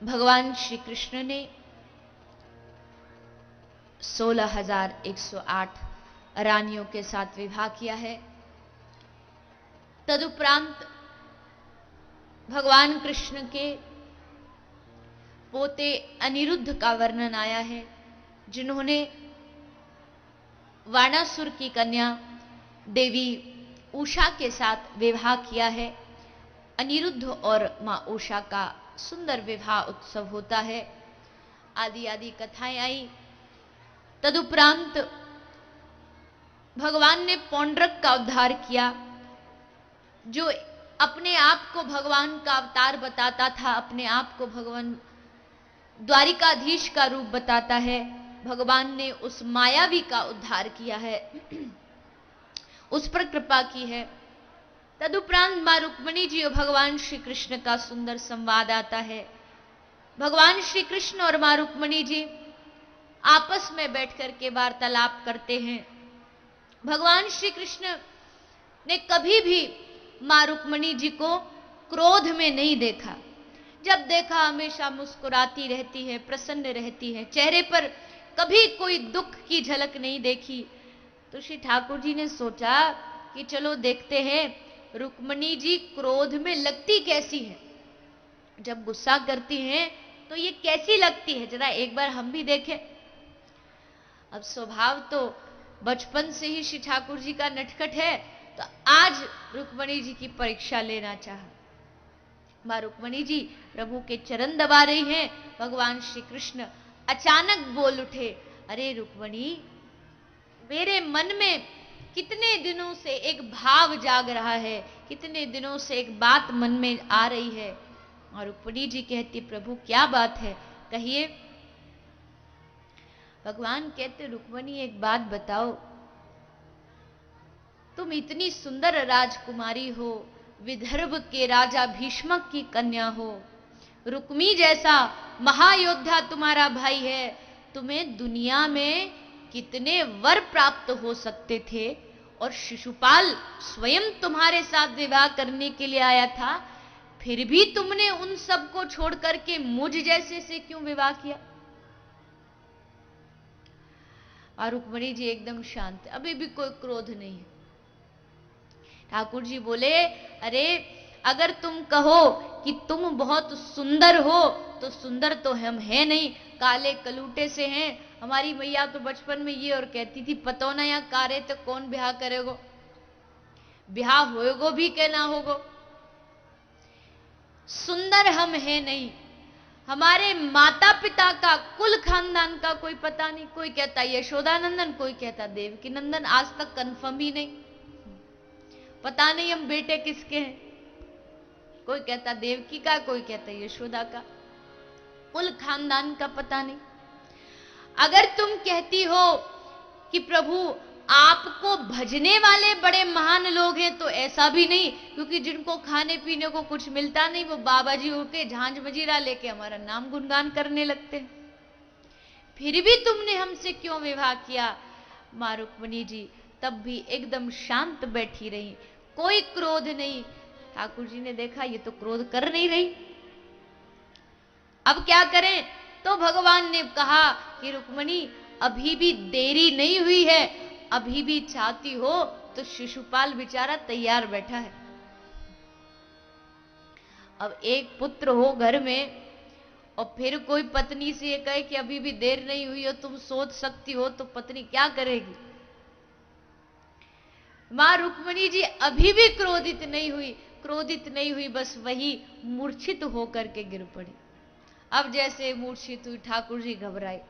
भगवान श्री कृष्ण ने 16,108 रानियों के साथ विवाह किया है। तदुपरांत भगवान कृष्ण के पोते अनिरुद्ध का वर्णन आया है, जिन्होंने वाणासुर की कन्या देवी उषा के साथ विवाह किया है। अनिरुद्ध और मां उषा का सुंदर विवाह उत्सव होता है। आदि आदि कथाएं आई। तदुपरांत भगवान ने पौंड्रक का उद्धार किया, जो अपने आप को भगवान का अवतार बताता था, अपने आप को भगवान द्वारिकाधीश का रूप बताता है। भगवान ने उस मायावी का उद्धार किया है, उस पर कृपा की है। तदुपरांत मां रुक्मिणी जी और भगवान श्री कृष्ण का सुंदर संवाद आता है। भगवान श्री कृष्ण और मां रुक्मिणी जी आपस में बैठकर के वार्तालाप करते हैं। भगवान श्री कृष्ण ने कभी भी मां रुक्मिणी जी को क्रोध में नहीं देखा। जब देखा हमेशा मुस्कुराती रहती है, प्रसन्न रहती है, चेहरे पर कभी कोई दुख की झलक नहीं देखी। तो श्री ठाकुर जी ने सोचा कि चलो देखते हैं रुक्मिणी जी क्रोध में लगती कैसी है, जब गुस्सा करती हैं तो ये कैसी लगती है, जरा एक बार हम भी देखें। अब स्वभाव तो बचपन से ही श्री ठाकुर जी का नटखट है, तो आज रुक्मिणी जी की परीक्षा लेना चाहा। मां रुक्मिणी जी प्रभु के चरण दबा रही हैं। भगवान श्री कृष्ण अचानक बोल उठे, अरे रुक्मिणी, मेरे मन में कितने दिनों से एक भाव जाग रहा है, कितने दिनों से एक बात मन में आ रही है। और रुक्मिणी जी कहती, प्रभु क्या बात है, कहिए। भगवान कहते, रुक्मिणी एक बात बताओ, तुम इतनी सुंदर राजकुमारी हो, विदर्भ के राजा भीष्मक की कन्या हो, रुक्मी जैसा महायोद्धा तुम्हारा भाई है, तुम्हें दुनिया में कितने वर प्राप्त हो सकते थे, और शिशुपाल स्वयं तुम्हारे साथ विवाह करने के लिए आया था, फिर भी तुमने उन सब को छोड़ करके मुझ जैसे से क्यों विवाह किया। और रुक्मिणी जी एकदम शांत, अभी भी कोई क्रोध नहीं है। ठाकुर जी बोले, अरे अगर तुम कहो कि तुम बहुत सुंदर हो, तो सुंदर तो हम हैं नहीं, काले कलूटे से हैं। हमारी मैया तो बचपन में ये और कहती थी, पतो ना या कारे तो कौन ब्याह करेगो, ब्याह होएगो भी के ना होगो। सुंदर हम हैं नहीं, हमारे माता पिता का कुल खानदान का कोई पता नहीं। कोई कहता यशोदानंदन, कोई कहता देवकी नंदन, आज तक कंफर्म ही नहीं, पता नहीं हम बेटे किसके हैं। कोई कहता देवकी का, कोई कहता यशोदा का, कुल खानदान का पता नहीं। अगर तुम कहती हो कि प्रभु आपको भजने वाले बड़े महान लोग हैं, तो ऐसा भी नहीं, क्योंकि जिनको खाने पीने को कुछ मिलता नहीं, वो बाबा जी होके झांझ मजीरा लेके हमारा नाम गुणगान करने लगते हैं, फिर भी तुमने हमसे क्यों विवाह किया। मां रुक्मिणी जी तब भी एकदम शांत बैठी रही, कोई क्रोध नहीं। ठाकुर जी ने देखा ये तो क्रोध कर नहीं रही, अब क्या करें। तो भगवान ने कहा कि रुक्मिणी अभी भी देरी नहीं हुई है, अभी भी चाहती हो तो शिशुपाल बेचारा तैयार बैठा है। अब एक पुत्र हो घर में और फिर कोई पत्नी से ये कहे कि अभी भी देर नहीं हुई हो, तुम सोच सकती हो, तो पत्नी क्या करेगी। मां रुक्मिणी जी अभी भी क्रोधित नहीं हुई, बस वही मूर्छित होकर के गिर पड़ी। अब जैसे मूर्छित हुई, ठाकुर जी घबराए,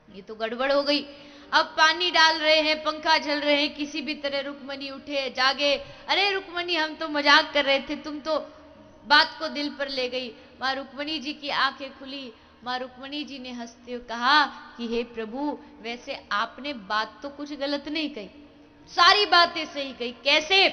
ये तो गड़बड़ हो गई। अब पानी डाल रहे हैं, पंखा चल रहे हैं, किसी भी तरह रुक्मिणी उठे जागे। अरे रुक्मिणी, हम तो मजाक कर रहे थे, तुम तो बात को दिल पर ले गई। मां रुक्मिणी जी की आंखें खुली। मां रुक्मिणी जी ने हंसते हुए कहा कि हे प्रभु, वैसे आपने बात तो कुछ गलत नहीं कही, सारी बातें सही कही। कैसे?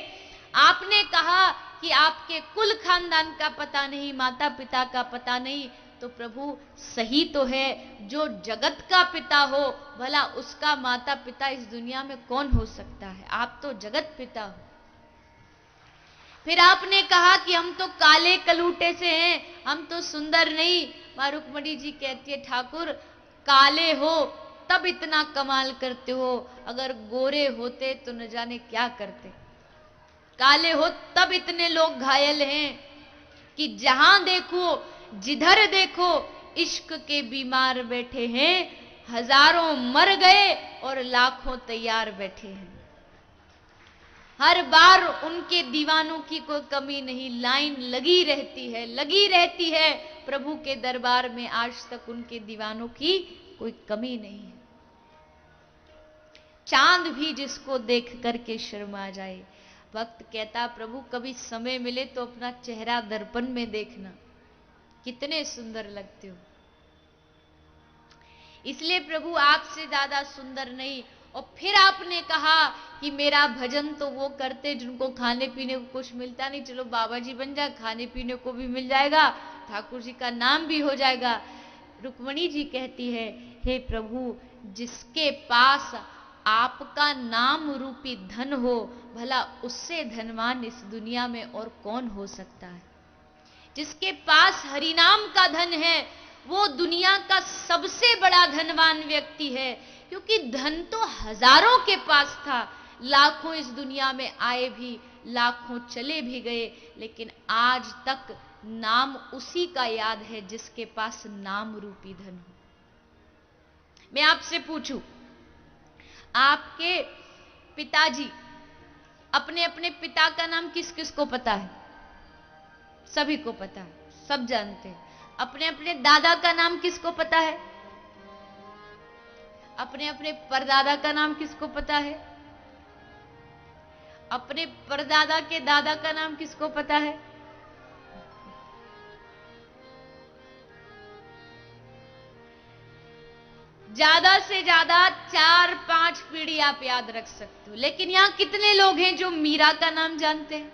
आपने कहा कि आपके कुल खानदान का पता नहीं, माता पिता का पता नहीं, तो प्रभु सही तो है, जो जगत का पिता हो, भला उसका माता पिता इस दुनिया में कौन हो सकता है। आप तो जगत पिता हो। फिर आपने कहा कि हम तो काले कलूटे से हैं, हम तो सुंदर नहीं। मां रुक्मणी जी कहती है, ठाकुर काले हो तब इतना कमाल करते हो, अगर गोरे होते तो न जाने क्या करते। काले हो तब इतने लोग घायल हैं कि जहां देखो जिधर देखो इश्क के बीमार बैठे हैं, हजारों मर गए और लाखों तैयार बैठे हैं। हर बार उनके दीवानों की कोई कमी नहीं, लाइन लगी रहती है प्रभु के दरबार में, आज तक उनके दीवानों की कोई कमी नहीं है। चांद भी जिसको देख करके शर्मा जाए। भक्त कहता, प्रभु कभी समय मिले तो अपना चेहरा दर्पण में देखना, कितने सुंदर लगते हो। इसलिए प्रभु आपसे ज्यादा सुंदर नहीं। और फिर आपने कहा कि मेरा भजन तो वो करते जिनको खाने पीने को कुछ मिलता नहीं, चलो बाबा जी बन जाए, खाने पीने को भी मिल जाएगा, ठाकुर जी का नाम भी हो जाएगा। रुक्मणी जी कहती है, हे प्रभु जिसके पास आपका नाम रूपी धन हो, भला उससे धनवान इस दुनिया में और कौन हो सकता है। जिसके पास हरिनाम का धन है वो दुनिया का सबसे बड़ा धनवान व्यक्ति है, क्योंकि धन तो हजारों के पास था, लाखों इस दुनिया में आए भी, लाखों चले भी गए, लेकिन आज तक नाम उसी का याद है जिसके पास नाम रूपी धन हो। मैं आपसे पूछूं, आपके पिताजी, अपने अपने पिता का नाम किस किस को पता है? सभी को पता है, सब जानते हैं। अपने अपने दादा का नाम किसको पता है? अपने अपने परदादा का नाम किसको पता है? अपने परदादा के दादा का नाम किसको पता है? ज्यादा से ज्यादा 4-5 पीढ़ी आप याद रख सकते हो, लेकिन यहां कितने लोग हैं जो मीरा का नाम जानते हैं?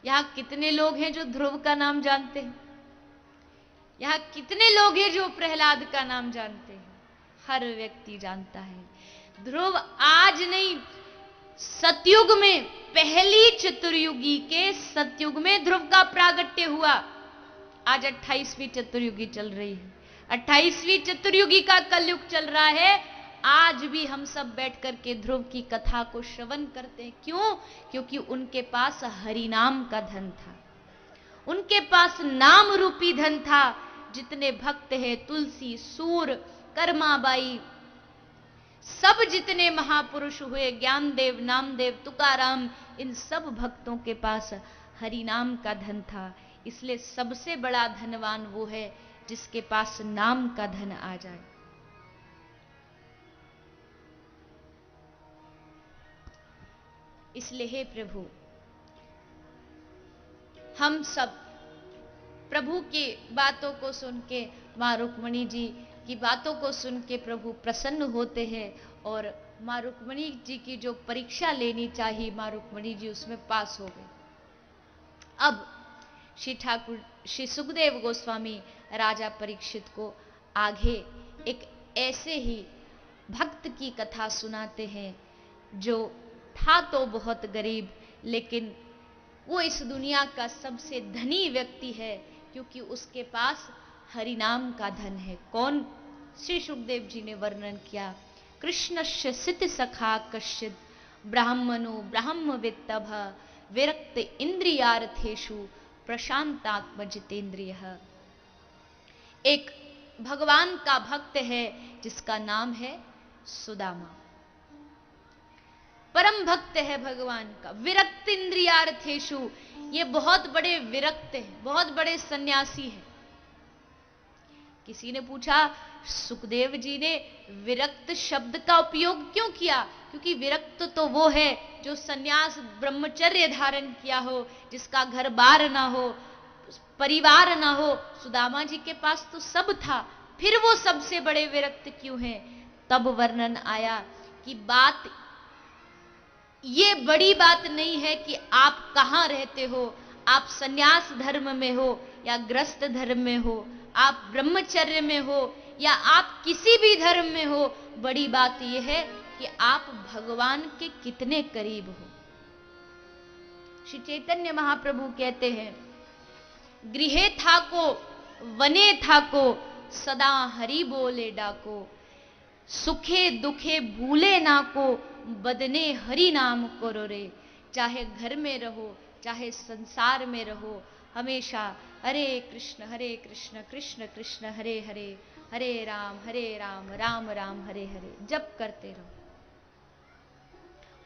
यहां कितने लोग हैं जो ध्रुव का नाम जानते हैं? यहां कितने लोग हैं जो प्रहलाद का नाम जानते हैं? हर व्यक्ति जानता है। ध्रुव आज नहीं, सतयुग में, पहली चतुर्युगी के सतयुग में ध्रुव का प्रागट्य हुआ। आज 28वीं चतुर्युगी चल रही है, 28वीं चतुर्युगी का कलयुग चल रहा है। आज भी हम सब बैठ करके ध्रुव की कथा को श्रवण करते हैं। क्यों? क्योंकि उनके पास हरिनाम का धन था, उनके पास नाम रूपी धन था। जितने भक्त हैं, तुलसी, सूर, कर्माबाई, सब जितने महापुरुष हुए, ज्ञानदेव, नामदेव, तुकाराम, इन सब भक्तों के पास हरिनाम का धन था। इसलिए सबसे बड़ा धनवान वो है जिसके पास नाम का धन आ जाए। इसलिए हे प्रभु, हम सब प्रभु की बातों को सुन के, मां रुक्मणी जी की बातों को सुन के प्रभु प्रसन्न होते हैं, और मां रुक्मणी जी की जो परीक्षा लेनी चाहिए, मां रुक्मणी जी उसमें पास हो गए। अब श्री सुखदेव गोस्वामी राजा परीक्षित को आगे एक ऐसे ही भक्त की कथा सुनाते हैं जो था तो बहुत गरीब, लेकिन वो इस दुनिया का सबसे धनी व्यक्ति है, क्योंकि उसके पास हरिनाम का धन है। कौन? श्री सुखदेव जी ने वर्णन किया, कृष्णस्य सित सखा कश्चिद ब्राह्मणो ब्राह्मवित्तभ विरक्त इंद्रियार्थेषु प्रशांतात्म जितेंद्रियः। एक भगवान का भक्त है जिसका नाम है सुदामा, परम भक्त है भगवान का, विरक्त इंद्रियार्थेषु। ये बहुत बड़े विरक्त है, बहुत बड़े सन्यासी है। किसी ने पूछा, सुखदेव जी ने विरक्त शब्द का उपयोग क्यों किया? क्योंकि विरक्त तो वो है जो सन्यास ब्रह्मचर्य धारण किया हो, जिसका घर बार ना हो, परिवार ना हो। सुदामा जी के पास तो सब था, फिर वो सबसे बड़े विरक्त क्यों हैं? तब वर्णन आया कि बात ये बड़ी बात नहीं है कि आप कहां रहते हो, आप सन्यास धर्म में हो या ग्रस्त धर्म में हो, आप ब्रह्मचर्य में हो या आप किसी भी धर्म में हो। बड़ी बात यह है कि आप भगवान के कितने करीब हो। श्री चैतन्य महाप्रभु कहते हैं, गृहे थाको वने थाको, सदा हरि बोले डाको। सुखे दुखे भूले ना को, बदने हरि नाम करो रे। चाहे घर में रहो, चाहे संसार में रहो, हमेशा हरे कृष्ण कृष्ण कृष्ण हरे हरे, हरे राम राम राम हरे हरे जप करते रहो।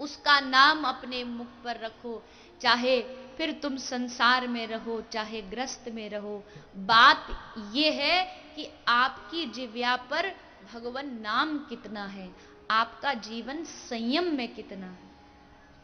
उसका नाम अपने मुख पर रखो, चाहे फिर तुम संसार में रहो, चाहे ग्रस्त में रहो। बात यह है कि आपकी जिह्वा पर भगवान नाम कितना है, आपका जीवन संयम में कितना है।